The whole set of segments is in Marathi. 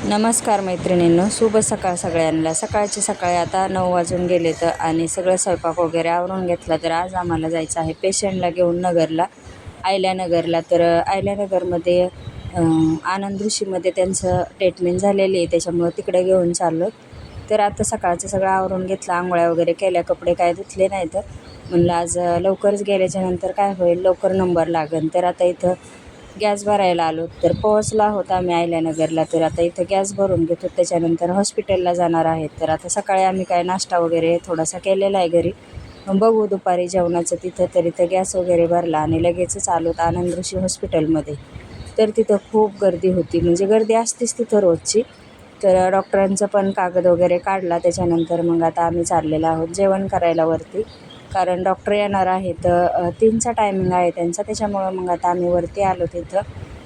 नमस्कार मैत्रिणींनो, शुभ सकाळ सगळ्यांना। सकाळी आता 9 वाजून गेले तर आणि सगळं स्वयंपाक वगैरे आवरून घेतला। तर आज आम्हाला जायचं आहे पेशंटला घेऊन नगरला, आयल्यानगरला। तर आयल्यानगरमध्ये आनंद ऋषीमध्ये त्यांचं ट्रीटमेंट झालेली आहे, त्याच्यामुळं तिकडे घेऊन चाललो। तर आता सकाळचं सगळं आवरून घेतलं, आंघोळ्या वगैरे केल्या, कपडे काय धुतले नाही। तर म्हणलं आज लवकरच गेल्याच्यानंतर काय होईल, लवकर नंबर लागेल। तर आता इथं गॅस भरायला आलो, तर पोहोचला होता आम्ही आयल्यानगरला। तर आता इथं गॅस भरून घेतो, त्याच्यानंतर हॉस्पिटलला जाणार आहेत। तर आता सकाळी आम्ही काय नाश्ता वगैरे थोडासा केलेला आहे घरी, बघू दुपारी जेवणाचं तिथं। तर इथं गॅस वगैरे भरला आणि लगेचच आलोत आनंद ऋषी हॉस्पिटलमध्ये। तर तिथं खूप गर्दी होती, म्हणजे गर्दी असतेच तिथं रोजची। तर डॉक्टरांचं पण कागद वगैरे काढला, त्याच्यानंतर मग आता आम्ही चाललेलो आहोत जेवण करायला वरती, कारण डॉक्टर येणार आहेत। 3चा टायमिंग आहे त्यांचा, त्याच्यामुळं मग आता आम्ही वरती आलो तिथं।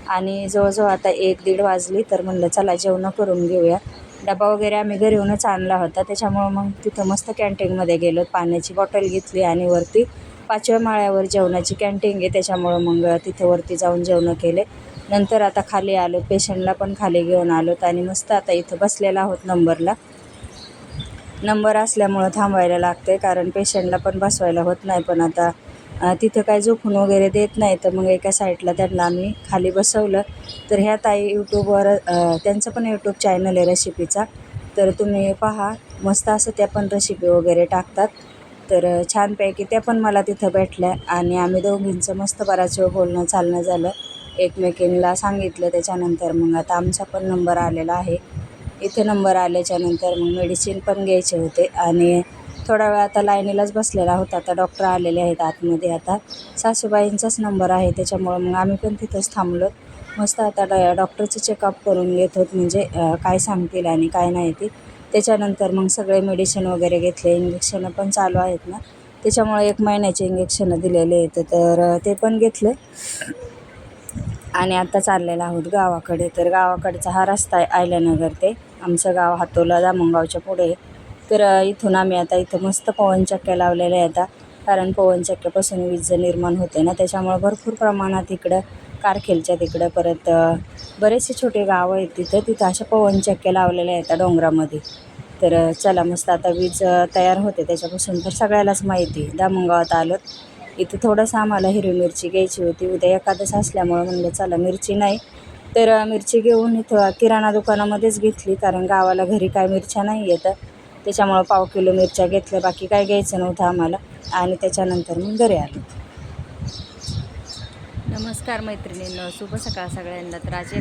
आणि जवळजवळ आता 1-1:30 वाजली, तर म्हणलं चला जेवण करून घेऊया। डबा वगैरे आम्ही घरीहूनच आणला होता, त्याच्यामुळं मग तिथं मस्त कॅन्टीनमध्ये गेलो, पाण्याची बॉटल घेतली आणि वरती 5व्या माळ्यावर जेवणाची कॅन्टीन आहे, त्याच्यामुळं मग तिथं वरती जाऊन जेवणं केले। नंतर आता खाली आलो, पेशंटला पण खाली घेऊन आलोत आणि मस्त आता इथं बसलेला आहोत नंबरला। नंबर असल्यामुळं थांबायला लागते, कारण पेशंटला पण बसवायला होत नाही। पण आता तिथं काय झोपून वगैरे देत नाही, तर मग एका साईडला त्यांना आम्ही खाली बसवलं। तर ह्या ताई यूट्यूबवर त्यांचं पण यूट्यूब चॅनल आहे रेसिपीचा, तर तुम्ही पहा, मस्त असं त्या पण रेसिपी वगैरे टाकतात। तर छानपैकी त्या पण मला तिथं भेटल्या आणि आम्ही दोघींचं मस्त बराच वेळ बोलणं चालणं झालं, एकमेकींना सांगितलं। त्याच्यानंतर मग आता आमचा पण नंबर आलेला आहे। इथे नंबर आल्याच्यानंतर मग मेडिसिन पण घ्यायचे होते आणि थोडा वेळ आता लाईनीलाच बसलेला होता। आता डॉक्टर आलेले आहेत आतमध्ये, आता सासूबाईंचाच नंबर आहे, त्याच्यामुळं मग आम्ही पण तिथंच थांबलो। मस्त आता डॉक्टरचं चेकअप करून घेत होत, म्हणजे काय सांगतील आणि काय नाही ते। त्याच्यानंतर मग सगळे मेडिसिन वगैरे घेतले, इंजेक्शनं पण चालू आहेत ना, त्याच्यामुळे 1 महिन्याचे इंजेक्शनं दिलेले आहेत, तर ते पण घेतले। आणि आता चाललेला आहोत गावाकडे। तर गावाकडचा हा रस्ता आहे आयल्यानगर ते आमचं गाव हातोला दामणगावच्या पुढे। तर इथून आम्ही आता इथं मस्त पवनचक्क्या लावलेल्या आहेत, कारण पवनचक्क्यापासून वीज निर्माण होते ना, त्याच्यामुळं भरपूर प्रमाणात इकडं कारखेलच्या तिकडं परत बरेचसे छोटे गावं आहेत तिथं अशा पवनचक्क्या लावलेल्या आहेत डोंगरामध्ये। तर चला मस्त आता वीज तयार होते त्याच्यापासून, तर सगळ्यालाच माहिती आहे। दामणगावात आलोत, इथं थोडंसं आम्हाला हिरवी मिरची घ्यायची होती, उद्या एकादश असल्यामुळं म्हणलं चला मिरची नाही, तर मिरची घेऊन इथं किराणा दुकानामध्येच घेतली, कारण गावाला घरी काय मिरच्या नाही येतं, त्याच्यामुळं 1/2 किलो मिरच्या घेतल्या, बाकी काय घ्यायचं नव्हतं आम्हाला। आणि त्याच्यानंतर मग घरी आलो। नमस्कार मैत्रिणींनो, शुभ सकाळ सगळ्यांना। तर आज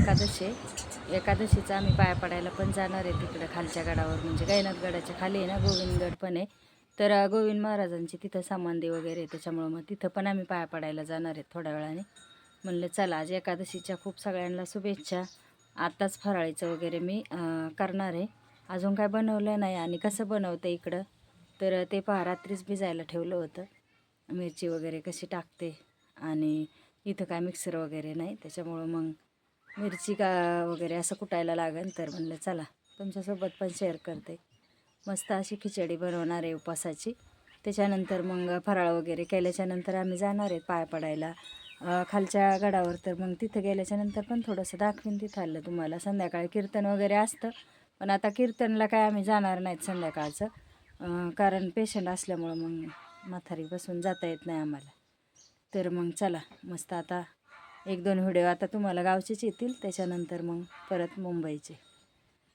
एकादशीचं आम्ही पाया पडायला पण जाणार आहे तिकडं खालच्या गडावर, म्हणजे गायनाथ गडाच्या खाली आहे ना, गोविंदगड पण आहे। तर गोविंद महाराजांची तिथं समाधी वगैरे आहे, त्याच्यामुळं मग तिथं पण आम्ही पाया पडायला जाणार आहेत थोड्या वेळाने। म्हणलं चला आज एकादशीच्या खूप सगळ्यांना शुभेच्छा। आत्ताच फराळीचं वगैरे मी करणार आहे, अजून काय बनवलं नाही। आणि कसं बनवतं इकडं, तर ते पहा, रात्रीच भिजायला ठेवलं होतं, मिरची वगैरे कशी टाकते। आणि इथं काय मिक्सर वगैरे नाही, त्याच्यामुळं मग मिरची वगैरे असं कुटायला लागेल। तर म्हणलं चला तुमच्यासोबत पण शेअर करते। मस्त अशी खिचडी बनवणार आहे उपासाची। त्याच्यानंतर मग फराळ वगैरे केल्याच्यानंतर आम्ही जाणार आहे पाया पडायला खालच्या गडावर। तर मग तिथं गेल्याच्यानंतर पण थोडंसं दाखवीन तिथं आलं तुम्हाला। संध्याकाळी कीर्तन वगैरे असतं, पण आता कीर्तनला काय आम्ही जाणार नाहीत संध्याकाळचं, कारण पेशंट असल्यामुळं मग म्हातारी बसून जाता येत नाही आम्हाला। तर मग चला मस्त आता 1-2 व्हिडिओ आता तुम्हाला गावचेच येतील, त्याच्यानंतर मग परत मुंबईचे।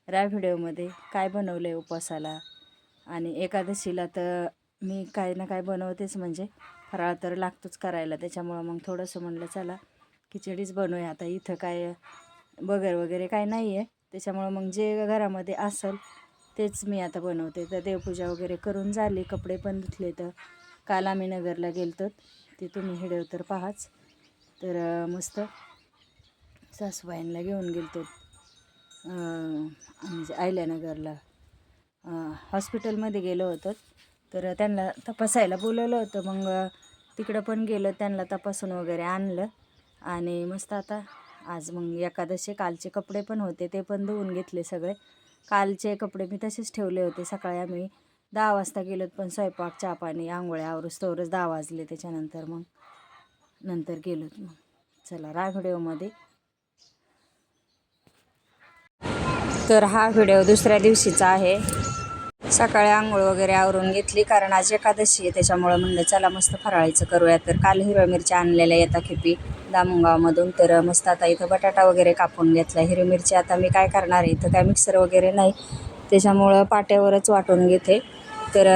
व्हिडिओमध्ये काय बनवलं आहे उपवासाला आणि एकादशीला, तर मी काय ना काय बनवतेच, म्हणजे फराळ तर लागतोच करायला, त्याच्यामुळं मग थोडंसं म्हणलं चला खिचडीच बनवूया। आता इथं काय बगर वगैरे काय नाही आहे, त्याच्यामुळं मग जे घरामध्ये असेल तेच मी आता बनवते। तर देवपूजा वगैरे करून झाली, कपडे पण धुतले। तर काल आम्ही नगरला गेलतो, ते तुम्ही व्हिडिओ तर पाहाच। तर मस्त सासूबाईंना घेऊन गेलतो आम्ही आयल्यानगरला, हॉस्पिटलमध्ये गेलो होतो। तर त्यांना तपासायला बोलवलं होतं, मग तिकडं पण गेलो, त्यांना तपासून वगैरे आणलं। आणि मस्त आता आज मग एकादशी, कालचे कपडे पण होते ते पण धुवून घेतले सगळे। कालचे कपडे मी तसेच ठेवले होते, सकाळी आम्ही 10 वाजता गेलोत, पण स्वयंपाक चहा पाणी आंघोळ्या आवरूस्तोवरच 10 वाजले, त्याच्यानंतर मग नंतर गेलोत। मग चला व्हिडिओमध्ये। तर हा व्हिडिओ दुसऱ्या दिवशीचा आहे. सकाळी आंघोळ वगैरे आवरून घेतली कारण आज एकादशी आहे, त्याच्यामुळं म्हणलं चला मस्त फराळीचं करूया. तर काल हिरव्या मिरच्या आणलेल्या येतात खेपी दामगावमधून. तर मस्त आता इथं बटाटा वगैरे कापून घेतला. हिरवी मिरची आता मी काय करणार आहे, इथं काय मिक्सर वगैरे नाही, त्याच्यामुळं पाट्यावरच वाटून घेते. तर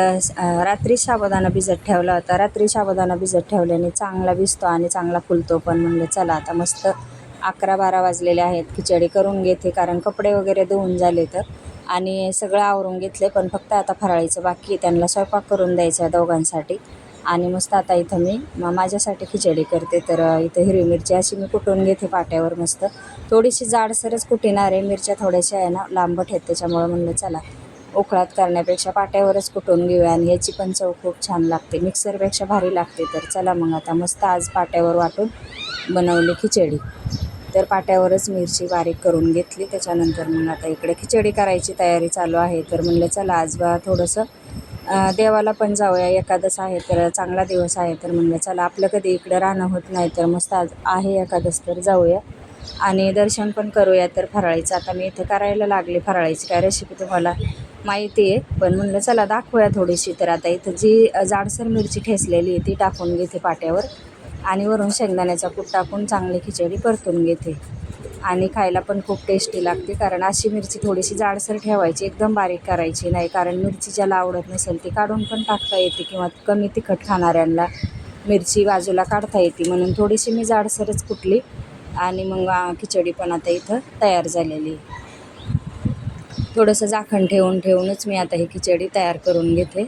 रात्री साबुदाणा भिजत ठेवला होता. रात्री साबुदाणा भिजत ठेवल्याने चांगला भिजतो आणि चांगला फुलतो पण. म्हणलं चला आता मस्त 11-12 वाजलेले आहेत, खिचडी करून घेते कारण कपडे वगैरे धुवून झाले तर आणि सगळं आवरून घेतले. पण फक्त आता फराळीचं बाकी आहे, त्यांना स्वयंपाक करून द्यायचा आहे दोघांसाठी. आणि मस्त आता इथं मी माझ्यासाठी खिचडी करते. तर इथं हिरवी मिरची अशी मी कुटून घेते पाट्यावर मस्त. थोडीशी जाडसरच कुटिणार आहे, मिरच्या थोड्याशा आहे ना लांबट आहेत, त्याच्यामुळं म्हणलं चला उकळात करण्यापेक्षा पाट्यावरच कुटून घेऊया आणि याची पण चव खूप छान लागते, मिक्सरपेक्षा भारी लागते. तर चला मग आता मस्त आज पाट्यावर वाटून बनवली खिचडी. तर पाट्यावरच मिरची बारीक करून घेतली. त्याच्यानंतर मग आता इकडे खिचडी करायची तयारी चालू आहे. तर म्हणलं चला आज थोडंसं देवाला पण जाऊया, एकादश आहे तर चांगला दिवस आहे. तर म्हणलं चला आपलं कधी इकडं राहणं होत नाही, तर मस्त आज आहे एकादश तर जाऊया आणि दर्शन पण करूया. तर फराळीचं आता मी इथं करायला लागले. फराळीची काय रेसिपी तुम्हाला माहिती आहे, पण म्हणलं चला दाखवूया थोडीशी. तर आता इथं जी जाडसर मिरची ठेचलेली आहे ती टाकून घेते पाट्यावर आणि वरून शेंगदाण्याचा कूट टाकून चांगली खिचडी परतून घेते. आणि खायला पण खूप टेस्टी लागते कारण अशी मिरची थोडीशी जाडसर ठेवायची, एकदम बारीक करायची नाही, कारण मिरची ज्याला आवडत नसेल ती काढून पण टाकता येते किंवा कमी तिखट खाणाऱ्यांना मिरची बाजूला काढता येते. म्हणून थोडीशी मी जाडसरच कुटली आणि मग खिचडी पण आता इथं तयार झालेली. थोडंसं झाकण ठेवूनच मी आता ही खिचडी तयार करून घेते.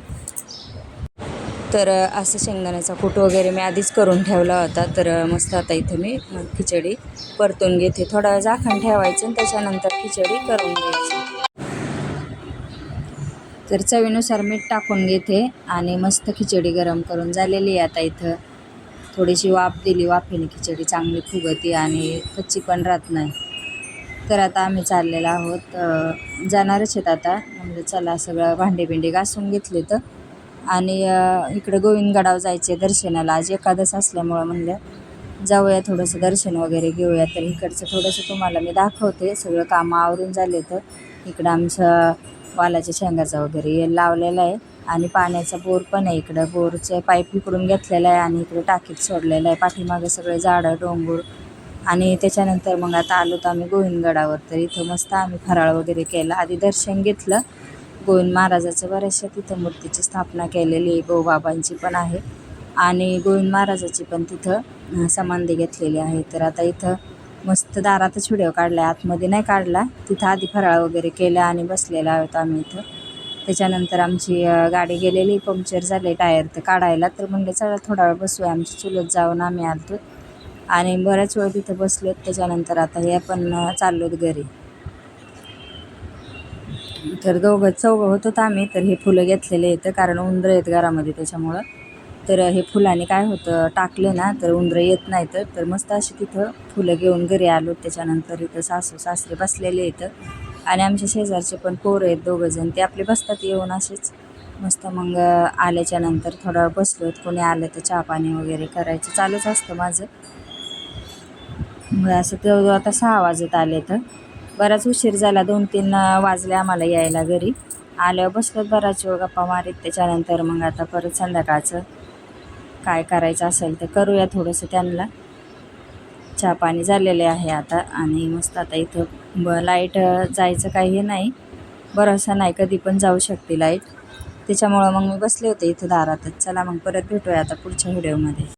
तर असं शेंगदाण्याचा कूट वगैरे मी आधीच करून ठेवला होता. तर मस्त आता इथं मी खिचडी परतून घेते. थोडा वेळ झाकण ठेवायचं आणि त्याच्यानंतर खिचडी करून घ्यायची. तर चवीनुसार मीठ टाकून घेते आणि मस्त खिचडी गरम करून झालेली आहे. आता इथं थोडीशी वाफ दिली, वाफेने खिचडी चांगली फुगते आणि कच्ची पण राहत नाही. तर आता आम्ही चाललेलो आहोत, जाणारच आहेत आता. म्हणजे चला सगळं भांडी घासून घेतले तर आणि इकडं गोविंदगडावर जायचे दर्शनाला. आज एकादश असल्यामुळं म्हणलं जाऊया थोडंसं दर्शन वगैरे घेऊया. तर इकडचं थोडंसं तुम्हाला मी दाखवते. सगळं कामं आवरून झाले तर इकडं आमचं वालाच्या शेंगाचा वगैरे लावलेला आहे आणि पाण्याचा बोर पण आहे. इकडं बोरचे पाईप इकडून घेतलेला आहे आणि इकडे टाकीत सोडलेलं आहे. पाठीमागे सगळे झाडं डोंगर आणि त्याच्यानंतर मग आता आलो तर आम्ही गोविंदगडावर. तर इथं मस्त आम्ही फराळ वगैरे केला, आधी दर्शन घेतलं. गोविंद महाराजाचं बऱ्याचशा तिथं मूर्तीची स्थापना केलेली आहे, गोबाबांची पण आहे आणि गोविंद महाराजाची पण तिथं समाधी घेतलेली आहे. तर आता इथं मस्त दारातच व्हिडिओ काढला, आतमध्ये नाही काढला. तिथं आधी फराळ वगैरे केला आणि बसलेला आहोत आम्ही इथं. त्याच्यानंतर आमची गाडी गेलेली, पंक्चर झाले टायर तर काढायला. तर म्हणलं चला थोडा वेळ बसूया, आमची चुलत जाऊन आम्ही आलतो आणि बऱ्याच वेळ तिथं बसलोत. त्याच्यानंतर आता हे पण चाललोत घरी. तर चौघं होतो आम्ही. तर हे फुलं घेतलेले आहेत कारण उंदरं आहेत घरामध्ये, त्याच्यामुळं. तर हे फुलाने काय होतं, टाकले ना तर उंदरं येत नाही. तर मस्त अशी तिथं फुलं घेऊन घरी आलो. त्याच्यानंतर इथं सासू सासरे बसलेले आहेत आणि आमच्या शेजारचे पण पोरं आहेत 2 जण, ते आपले बसतात येऊन असेच मस्त. मग आल्याच्यानंतर थोडा वेळ बसलो. कोणी आलं तर चहा पाणी वगैरे करायचं चालूच असतं माझं. मग असं तेवढं आता 6 वाजत आले. तर बराच उशीर झाला, 2-3 वाजले आम्हाला यायला घरी. आल्यावर बसलो बराच वेळ गप्पा मारीत. त्याच्यानंतर मग आता परत संध्याकाळचं काय करायचं असेल तर करूया थोडंसं. त्यांना चहा पाणी झालेले आहे आता आणि मस्त आता इथं लाईट जायचं काही हे नाही, भरोसा नाही, कधी पण जाऊ शकते लाईट. त्याच्यामुळं मग मी बसले होते इथं दारातच. चला मग परत भेटूया आता पुढच्या व्हिडिओमध्ये.